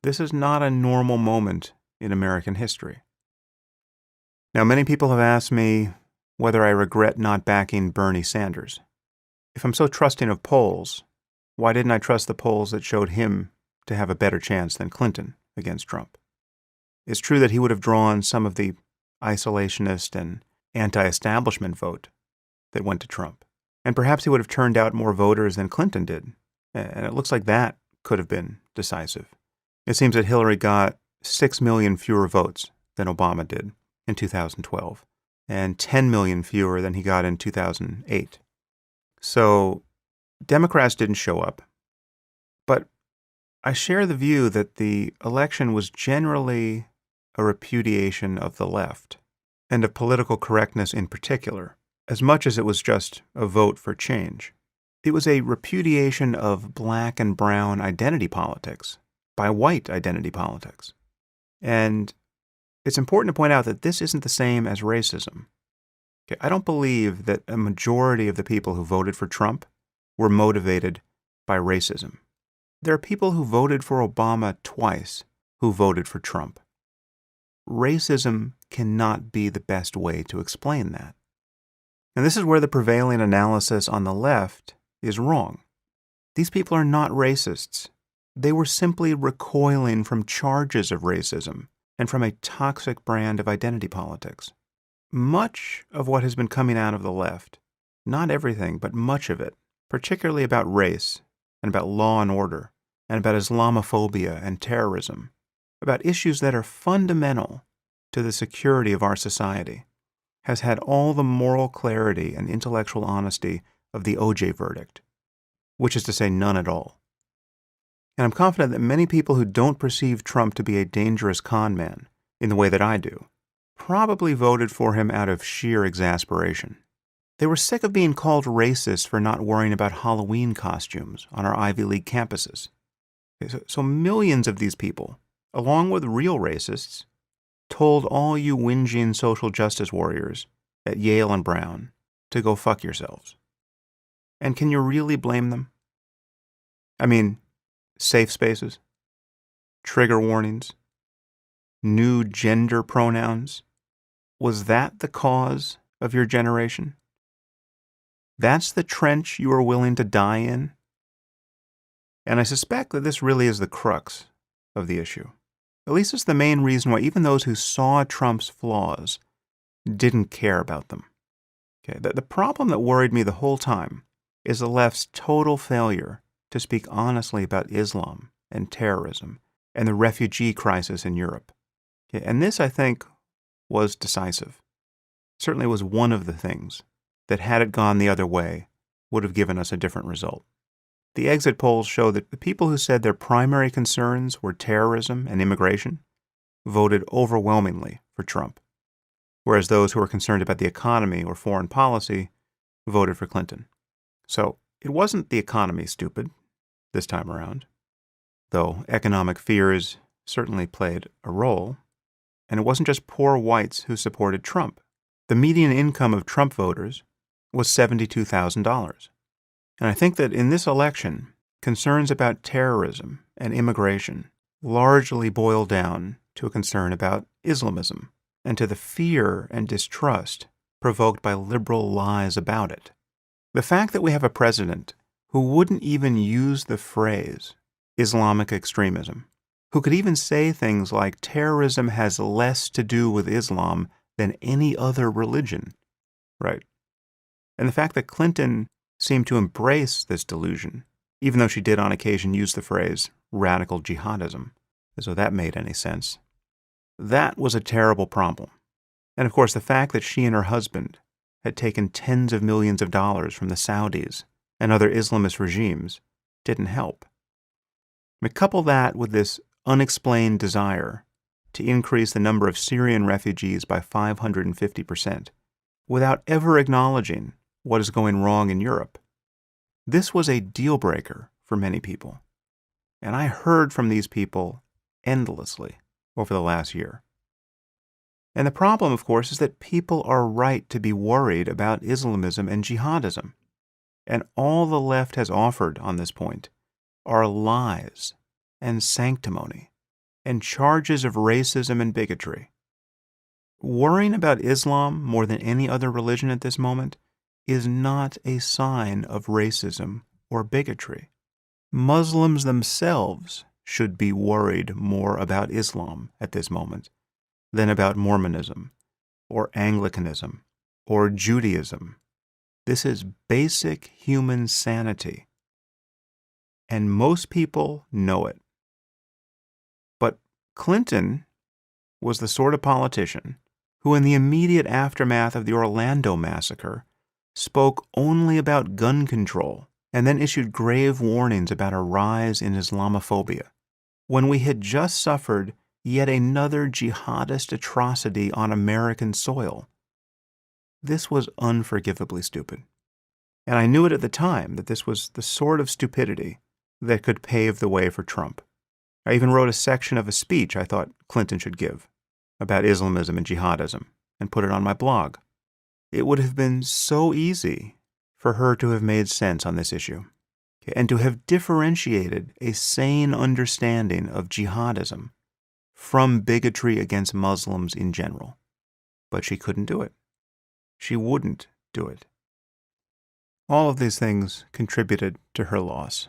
This is not a normal moment in American history. Now, many people have asked me whether I regret not backing Bernie Sanders. If I'm so trusting of polls, why didn't I trust the polls that showed him to have a better chance than Clinton against Trump? It's true that he would have drawn some of the isolationist and anti-establishment vote that went to Trump. And perhaps he would have turned out more voters than Clinton did. And it looks like that could have been decisive. It seems that Hillary got 6 million fewer votes than Obama did in 2012, and 10 million fewer than he got in 2008. So Democrats didn't show up. But I share the view that the election was generally a repudiation of the left, and of political correctness in particular, as much as it was just a vote for change. It was a repudiation of black and brown identity politics by white identity politics. And it's important to point out that this isn't the same as racism. Okay, I don't believe that a majority of the people who voted for Trump were motivated by racism. There are people who voted for Obama twice who voted for Trump. Racism cannot be the best way to explain that. And this is where the prevailing analysis on the left is wrong. These people are not racists. They were simply recoiling from charges of racism and from a toxic brand of identity politics. Much of what has been coming out of the left, not everything, but much of it, particularly about race and about law and order and about Islamophobia and terrorism, about issues that are fundamental to the security of our society, has had all the moral clarity and intellectual honesty of the OJ verdict, which is to say none at all. And I'm confident that many people who don't perceive Trump to be a dangerous con man in the way that I do probably voted for him out of sheer exasperation. They were sick of being called racist for not worrying about Halloween costumes on our Ivy League campuses. So millions of these people, along with real racists, told all you whinging social justice warriors at Yale and Brown to go fuck yourselves. And can you really blame them? I mean, safe spaces, trigger warnings, new gender pronouns. Was that the cause of your generation? That's the trench you are willing to die in? And I suspect that this really is the crux of the issue. At least it's the main reason why even those who saw Trump's flaws didn't care about them. Okay, the problem that worried me the whole time is the left's total failure to speak honestly about Islam and terrorism and the refugee crisis in Europe. Okay, and this, I think, was decisive. Certainly was one of the things that, had it gone the other way, would have given us a different result. The exit polls show that the people who said their primary concerns were terrorism and immigration voted overwhelmingly for Trump, whereas those who were concerned about the economy or foreign policy voted for Clinton. So it wasn't the economy, stupid, this time around, though economic fears certainly played a role. And it wasn't just poor whites who supported Trump. The median income of Trump voters was $72,000. And I think that in this election, concerns about terrorism and immigration largely boil down to a concern about Islamism and to the fear and distrust provoked by liberal lies about it. The fact that we have a president who wouldn't even use the phrase Islamic extremism, who could even say things like terrorism has less to do with Islam than any other religion, right? And the fact that Clinton seemed to embrace this delusion, even though she did on occasion use the phrase radical jihadism, as though that made any sense. That was a terrible problem. And of course, the fact that she and her husband had taken tens of millions of dollars from the Saudis and other Islamist regimes didn't help. Couple that with this unexplained desire to increase the number of Syrian refugees by 550%, without ever acknowledging what is going wrong in Europe. This was a deal breaker for many people. And I heard from these people endlessly over the last year. And the problem, of course, is that people are right to be worried about Islamism and jihadism. And all the left has offered on this point are lies and sanctimony. and charges of racism and bigotry. Worrying about Islam more than any other religion at this moment is not a sign of racism or bigotry. Muslims themselves should be worried more about Islam at this moment than about Mormonism or Anglicanism or Judaism. This is basic human sanity, and most people know it. But Clinton was the sort of politician who, in the immediate aftermath of the Orlando massacre, spoke only about gun control and then issued grave warnings about a rise in Islamophobia, when we had just suffered yet another jihadist atrocity on American soil. This was unforgivably stupid. And I knew it at the time that this was the sort of stupidity that could pave the way for Trump. I even wrote a section of a speech I thought Clinton should give about Islamism and jihadism and put it on my blog. It would have been so easy for her to have made sense on this issue and to have differentiated a sane understanding of jihadism from bigotry against Muslims in general. But she couldn't do it. She wouldn't do it. All of these things contributed to her loss.